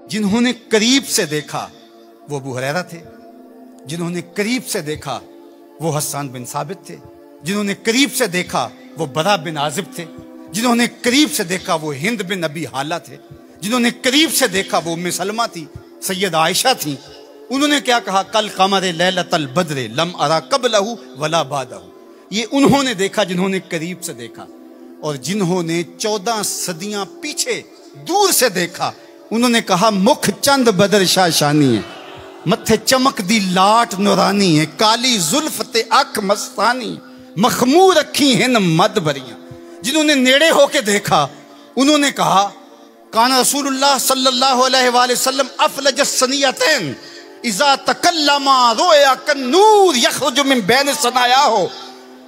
जिन्होंने करीब से देखा वो अबू हुरैरा थे, जिन्होंने करीब से देखा वो हस्सान बिन साबित थे, जिन्होंने करीब से देखा वो बरा बिन आजिब थे, जिन्होंने करीब से देखा वो हिंद बिन अबी हाला थे, जिन्होंने करीब से देखा वो उम्मे सलमा थी, सैयद आयशा थी। उन्होंने क्या कहा, कल कमरे लैलतल बद्रे लम अरा कबलहु वला बादहु। ये उन्होंने देखा जिन्होंने करीब से देखा। और जिन्होंने 14 सदियां पीछे दूर से देखा, उन्होंने कहा मुख चंद बदर शाशानी है, मत्थे चमक दी लाट नूरानी है, काली जुल्फ ते अख मस्तानी, मखमूर अखी हिन मद भरियां। जिन्होंने नेड़े होके देखा उन्होंने कहा काना रसूलुल्लाह सल्लल्लाहु अलैहि वसल्लम अफलज सनियतैन इज़ा तकल्लमा रोया कन्नूर यखरुजु मिन बैन सनायाहो।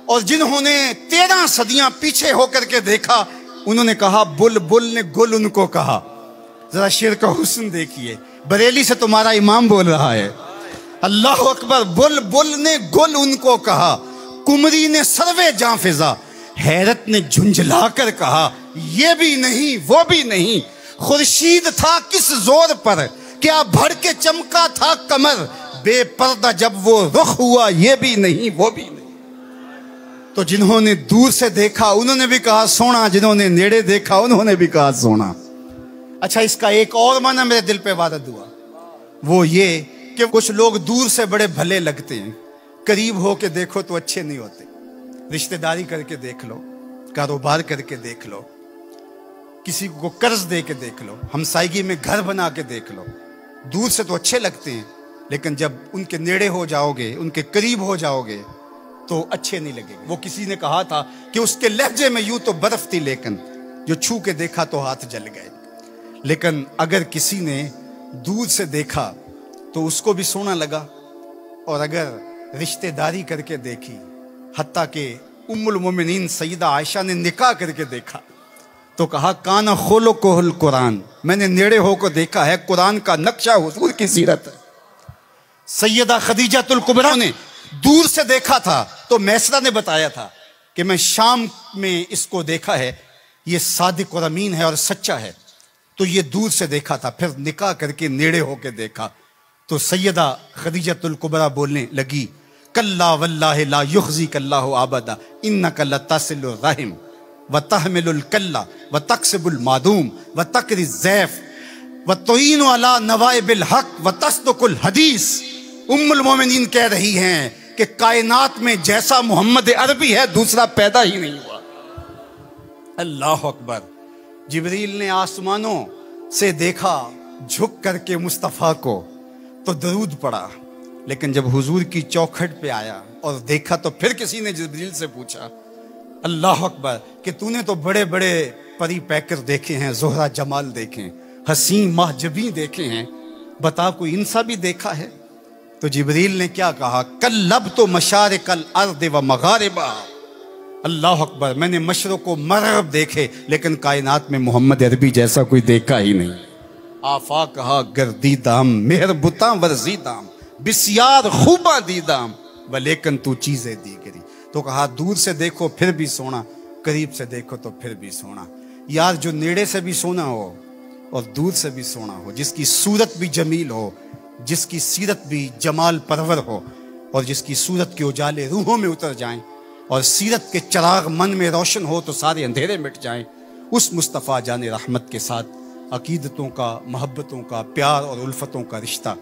और जिन्होंने 13 सदियां पीछे होकर के देखा उन्होंने कहा बुलबुल ने गुल उनको कहा। जरा शेर का हुस्न देखिए, बरेली से तुम्हारा इमाम बोल रहा है, अल्लाह अकबर। बुलबुल ने गुल उनको कहा, कुमरी ने सर्वे जां फिजा, हैरत ने झुंझला कर कहा ये भी नहीं वो भी नहीं, खुर्शीद था किस जोर पर, क्या भड़ के चमका था कमर, बेपर्दा जब वो रुख हुआ ये भी नहीं वो भी नहीं। तो जिन्होंने दूर से देखा उन्होंने भी कहा सोना, जिन्होंने नेड़े देखा उन्होंने भी कहा सोना। अच्छा, इसका एक और माना मेरे दिल पे वारद हुआ, वो ये कि कुछ लोग दूर से बड़े भले लगते हैं, करीब हो के देखो तो अच्छे नहीं होते। रिश्तेदारी करके देख लो, कारोबार करके देख लो, किसी को कर्ज दे के देख लो, हमसायगी में घर बना के देख लो, दूर से तो अच्छे लगते हैं, लेकिन जब उनके नेड़े हो जाओगे, उनके करीब हो जाओगे तो अच्छे नहीं लगेंगे। वो किसी ने कहा था कि उसके लहजे में यूं तो बर्फ थी, लेकिन जो छू के देखा तो हाथ जल गए। लेकिन अगर किसी ने दूर से देखा तो उसको भी सोना लगा, और अगर रिश्तेदारी करके देखी, हत्ता के उम्मुल मोमिनीन सईदा आयशा ने निकाह करके देखा तो कहा काना खोलो कोहल कुरान, मैंने नेड़े होकर देखा है, कुरान का नक्शा हुजूर की सीरत है। सैयदा खदीजातुल कुबरा ने दूर से देखा था तो मैसरा ने बताया था कि मैं शाम में इसको देखा है, ये सादिक और अमीन है और सच्चा है। तो ये दूर से देखा था, फिर निकाह करके नेड़े होके देखा तो सैयदा खदीजातुल कुबरा बोलने लगी कल्ला वल्लाहि ला युखज़ी कल्लाहु आबदा इन्नका लतसिलुर रहिम व तहमिलुल कल्ला व तक्सिबुल मादूम व तकरी ज़ैफ व तुईनु अला नवाइबिल हक व तस्दुकुल हदीस। उम्मुल मोमिनीन कह रही हैं कि कायनात में जैसा मोहम्मद अरबी है दूसरा पैदा ही नहीं हुआ। अल्लाह अकबर। जिब्रील ने आसमानों से देखा झुक करके मुस्तफ़ा को तो दरूद पड़ा, लेकिन जब हुजूर की चौखट पे आया और देखा तो फिर किसी ने जिब्रील से पूछा अल्लाह अकबर कि तूने तो बड़े बड़े परी पैकर देखे हैं, जोहरा जमाल देखे हैं, हसीन महजबी देखे हैं, बता कोई इंसा भी देखा है? तो जिब्रील ने क्या कहा, कल लब तो मशारिकल अर्द व मगारिबा। अल्लाह अकबर, मैंने मशरक़ व मग़रिब देखे लेकिन कायनात में मोहम्मद अरबी जैसा कोई देखा ही नहीं। आफा कहा गर्दीदाम मेहरबुता वर्जीदाम बिस्यार खूबा दीदाम व लेकिन तू चीजें दीगरी। तो कहा दूर से देखो फिर भी सोना, करीब से देखो तो फिर भी सोना। यार जो नेड़े से भी सोना हो और दूर से भी सोना हो, जिसकी सूरत भी जमील हो, जिसकी सीरत भी जमाल परवर हो, और जिसकी सूरत के उजाले रूहों में उतर जाएं और सीरत के चराग मन में रोशन हो तो सारे अंधेरे मिट जाएं, उस मुस्तफ़ा जाने रहमत के साथ अकीदतों का, मोहब्बतों का, प्यार और उल्फतों का रिश्ता